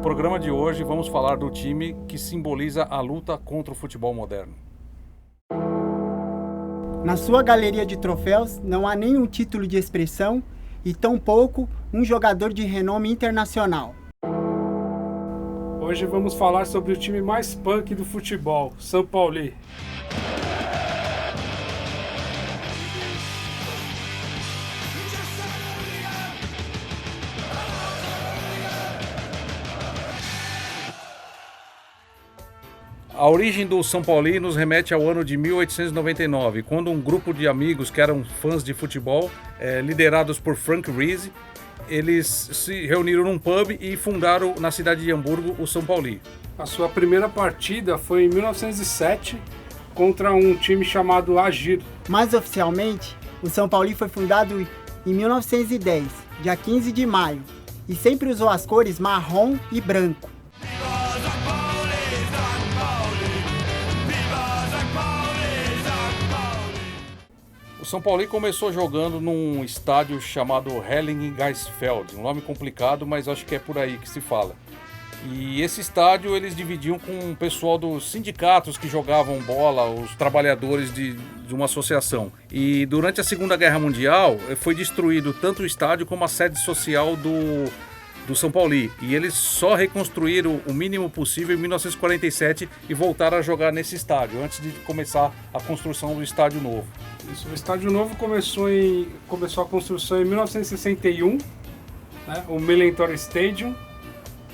programa de hoje vamos falar do time que simboliza a luta contra o futebol moderno. Na sua galeria de troféus não há nenhum título de expressão e tampouco um jogador de renome internacional. Hoje vamos falar sobre o time mais punk do futebol, São Paulo. A origem do São Paulo nos remete ao ano de 1899, quando um grupo de amigos que eram fãs de futebol, liderados por Frank Reese, eles se reuniram num pub e fundaram na cidade de Hamburgo o São Paulo. A sua primeira partida foi em 1907 contra um time chamado Agir. Mais oficialmente, o São Paulo foi fundado em 1910, dia 15 de maio, e sempre usou as cores marrom e branco. O São Paulo começou jogando num estádio chamado Heiligengeistfeld, um nome complicado, mas acho que é por aí que se fala. E esse estádio eles dividiam com o pessoal dos sindicatos que jogavam bola, os trabalhadores de uma associação. E durante a Segunda Guerra Mundial foi destruído tanto o estádio como a sede social do São Paulo. E eles só reconstruíram o mínimo possível em 1947 e voltaram a jogar nesse estádio, antes de começar a construção do estádio novo. Isso, o estádio novo começou a construção em 1961, né, o Millentor Stadium,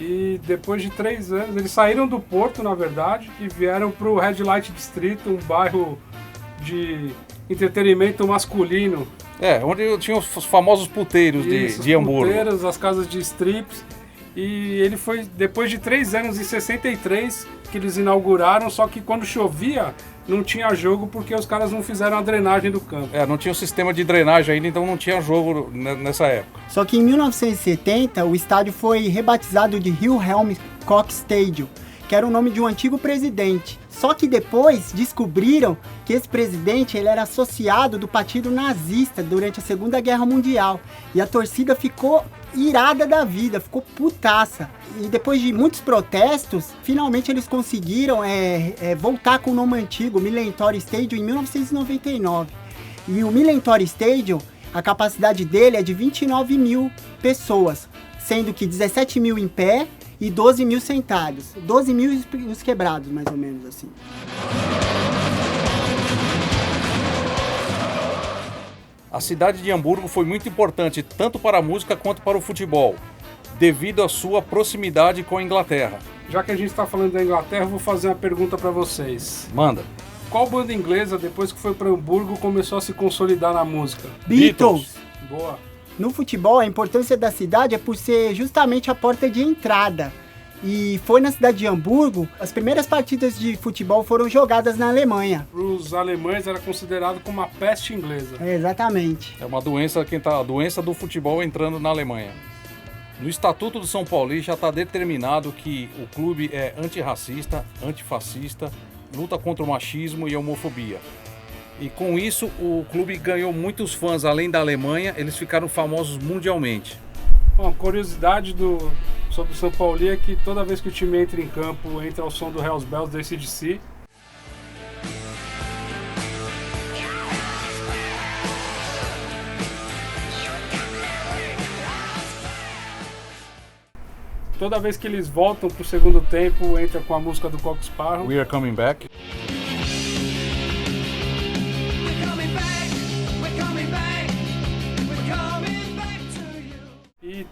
e depois de 3 anos, eles saíram do Porto, na verdade, e vieram para o Red Light District, um bairro de entretenimento masculino. Onde tinham os famosos puteiros de Hamburgo. Os puteiros, as casas de strips. E ele foi depois de 3 anos, em 63, que eles inauguraram, só que quando chovia não tinha jogo porque os caras não fizeram a drenagem do campo. Não tinha o sistema de drenagem ainda, então não tinha jogo nessa época. Só que em 1970 o estádio foi rebatizado de Wilhelm Koch Stadium, que era o nome de um antigo presidente. Só que depois descobriram que esse presidente ele era associado do partido nazista durante a Segunda Guerra Mundial. E a torcida ficou irada da vida, ficou putaça. E depois de muitos protestos, finalmente eles conseguiram voltar com o nome antigo, Millentor Stadium, em 1999. E o Millentor Stadium, a capacidade dele é de 29 mil pessoas, sendo que 17 mil em pé e 12 mil sentados. 12 mil os quebrados, mais ou menos assim. A cidade de Hamburgo foi muito importante tanto para a música quanto para o futebol, devido à sua proximidade com a Inglaterra. Já que a gente está falando da Inglaterra, eu vou fazer uma pergunta para vocês. Manda. Qual banda inglesa, depois que foi para Hamburgo, começou a se consolidar na música? Beatles! Boa! No futebol, a importância da cidade é por ser justamente a porta de entrada. E foi na cidade de Hamburgo, as primeiras partidas de futebol foram jogadas na Alemanha. Para os alemães era considerado como a peste inglesa. Exatamente. É uma doença, a doença do futebol entrando na Alemanha. No Estatuto do São Paulo já está determinado que o clube é antirracista, antifascista, luta contra o machismo e a homofobia. E com isso o clube ganhou muitos fãs além da Alemanha, eles ficaram famosos mundialmente. Bom, curiosidade sobre o São Paulo é que toda vez que o time entra em campo, entra ao som do Hells Bells do AC/DC. Toda vez que eles voltam pro segundo tempo, entra com a música do Cock Sparrow. We are coming back. E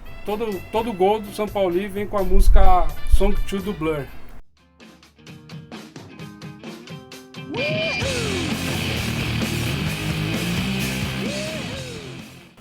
todo gol do São Paulo vem com a música Song 2 do Blur.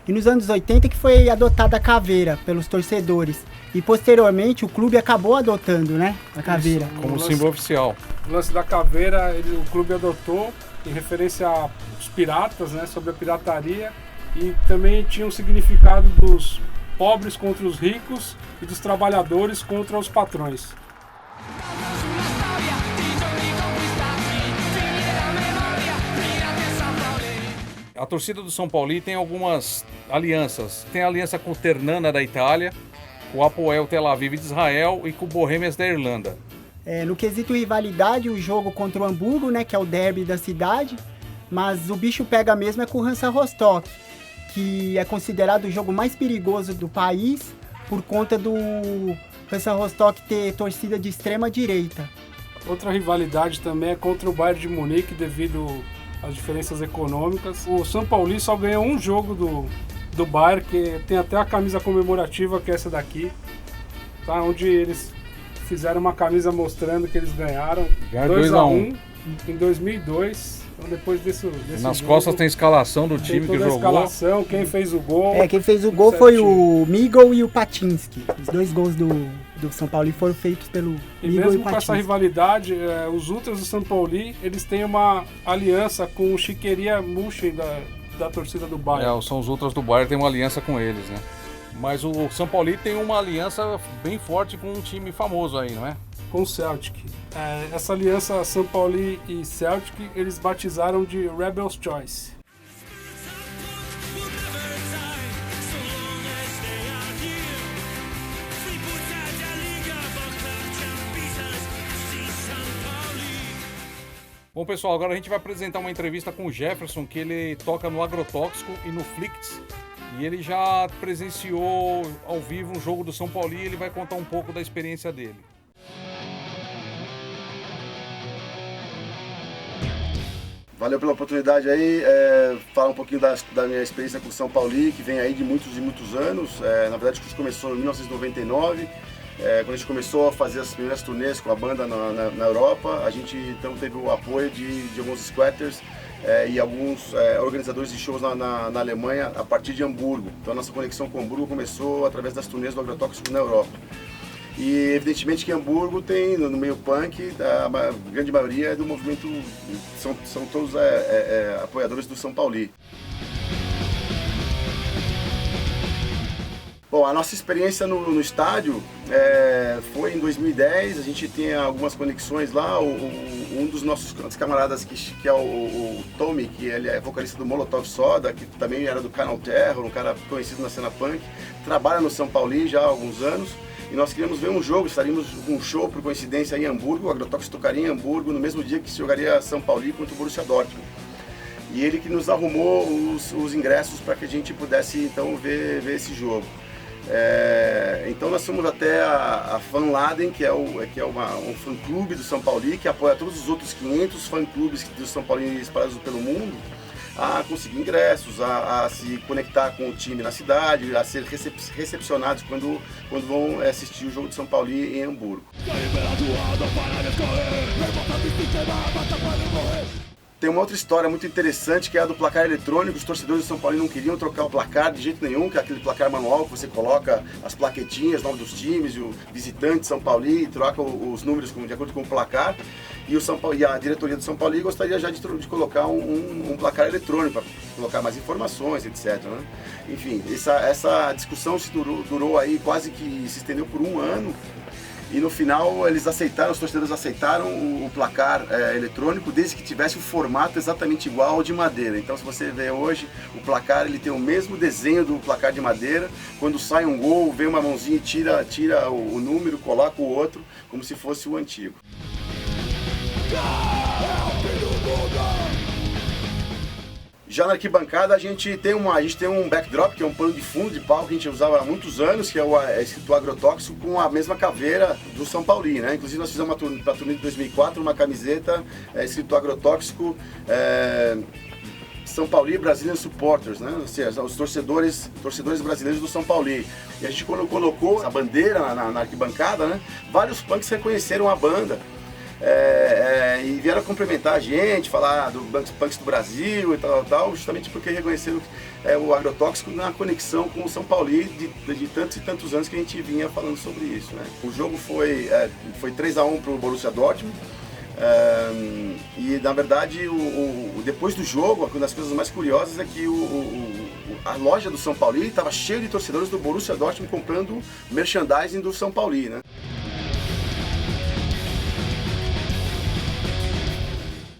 E nos anos 80 que foi adotada a caveira pelos torcedores. E posteriormente o clube acabou adotando, né, a caveira. Isso, como símbolo oficial. O lance da caveira, o clube adotou em referência aos piratas, né, sobre a pirataria. E também tinha um significado dos pobres contra os ricos e dos trabalhadores contra os patrões. A torcida do São Paulo tem algumas alianças. Tem a aliança com o Ternana da Itália, com o Hapoel Tel Aviv de Israel e com o Bohemians da Irlanda. No quesito rivalidade, o jogo contra o Hamburgo, né, que é o derby da cidade, mas o bicho pega mesmo é com o Hansa Rostock, que é considerado o jogo mais perigoso do país por conta do Hansa Rostock ter torcida de extrema direita. Outra rivalidade também é contra o Bayern de Munique devido às diferenças econômicas. O São Paulo só ganhou um jogo do Bayern, que tem até a camisa comemorativa, que é essa daqui, tá? Onde eles fizeram uma camisa mostrando que eles ganharam 2-1 em 2002. Então depois desse Nas jogo, costas tem a escalação do time que jogou. A escalação, quem fez o gol. Quem fez o gol foi o Miguel e o Patinsky. Os dois gols do São Paulo foram feitos pelo E Miguel mesmo e com essa Patinsky. rivalidade, os Ultras do São Paulo, eles têm uma aliança com o Chiqueria München da torcida do Bayern. São os Ultras do Bayern, tem uma aliança com eles, né? Mas o São Paulo tem uma aliança bem forte com um time famoso aí, não é? Com o Celtic. Essa aliança São Paulo e Celtic, eles batizaram de Rebels Choice. Bom, pessoal, agora a gente vai apresentar uma entrevista com o Jefferson, que ele toca no Agrotóxico e no Flix. E ele já presenciou ao vivo um jogo do São Paulo e ele vai contar um pouco da experiência dele. Valeu pela oportunidade aí, falar um pouquinho da minha experiência com o São Paulo, que vem aí de muitos e muitos anos. Na verdade, a gente começou em 1999, quando a gente começou a fazer as primeiras turnês com a banda na Europa. A gente então teve o apoio de alguns squatters e alguns organizadores de shows na Alemanha a partir de Hamburgo. Então a nossa conexão com Hamburgo começou através das turnês do Agrotóxico na Europa. E evidentemente que Hamburgo tem no meio punk, a grande maioria é do movimento, são todos apoiadores do São Paulo. Bom, a nossa experiência no estádio foi em 2010, a gente tem algumas conexões lá. Um dos nossos camaradas que é o Tommy, que ele é vocalista do Molotov Soda, que também era do Canal Terror, um cara conhecido na cena punk, trabalha no São Paulo já há alguns anos. E nós queríamos ver um jogo, estaríamos com um show, por coincidência, em Hamburgo. O Agrotóxico tocaria em Hamburgo no mesmo dia que se jogaria São Paulo contra o Borussia Dortmund. E ele que nos arrumou os ingressos para que a gente pudesse então ver esse jogo. Então nós fomos até a Fan Laden, que é um fã-clube do São Paulo, que apoia todos os outros 500 fã-clubes do São Paulo espalhados pelo mundo, a conseguir ingressos, a se conectar com o time na cidade, a ser recepcionados quando vão assistir o jogo de São Paulo em Hamburgo. Tem uma outra história muito interessante, que é a do placar eletrônico. Os torcedores do São Paulo não queriam trocar o placar de jeito nenhum, que é aquele placar manual que você coloca as plaquetinhas, nome dos times, e o visitante São Paulo, e troca os números de acordo com o placar. E a diretoria do São Paulo gostaria já de colocar um placar eletrônico, para colocar mais informações, etc. Né? Enfim, essa discussão durou aí, quase que se estendeu por um ano. E no final os torcedores aceitaram o placar eletrônico, desde que tivesse o formato exatamente igual ao de madeira. Então, se você vê hoje, o placar ele tem o mesmo desenho do placar de madeira. Quando sai um gol, vem uma mãozinha e tira o número, coloca o outro, como se fosse o antigo. Já na arquibancada a gente tem um backdrop, que é um pano de fundo de palco que a gente usava há muitos anos, que é escrito Agrotóxico, com a mesma caveira do São Paulo, né? Inclusive nós fizemos para a turnê de 2004 uma camiseta escrito Agrotóxico São Paulo Brazilian Supporters, né? Ou seja, os torcedores brasileiros do São Paulo. E a gente, quando colocou a bandeira na arquibancada, né? Vários punks reconheceram a banda. E vieram complementar a gente, falar do punks do Brasil e tal, justamente porque reconheceram o Agrotóxico na conexão com o São Paulo de tantos e tantos anos que a gente vinha falando sobre isso, né? O jogo foi 3-1 para o Borussia Dortmund. E na verdade, depois do jogo, uma das coisas mais curiosas é que a loja do São Paulo estava cheia de torcedores do Borussia Dortmund comprando merchandising do São Paulo, né?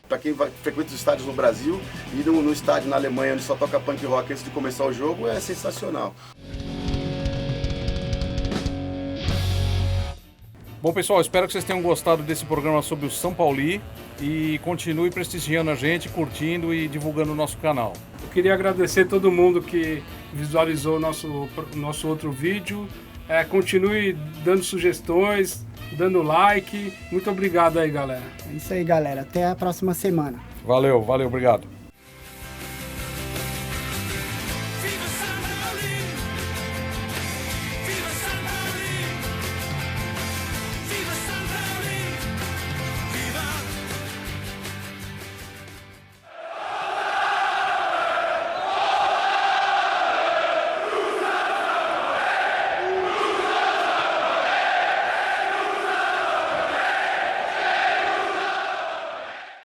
Para quem frequenta os estádios no Brasil, ir no estádio na Alemanha, onde só toca punk rock antes de começar o jogo, é sensacional. Bom, pessoal, espero que vocês tenham gostado desse programa sobre o São Paulo e continue prestigiando a gente, curtindo e divulgando o nosso canal. Eu queria agradecer todo mundo que visualizou o nosso outro vídeo. Continue dando sugestões, dando like. Muito obrigado aí, galera. É isso aí, galera. Até a próxima semana. Valeu, obrigado.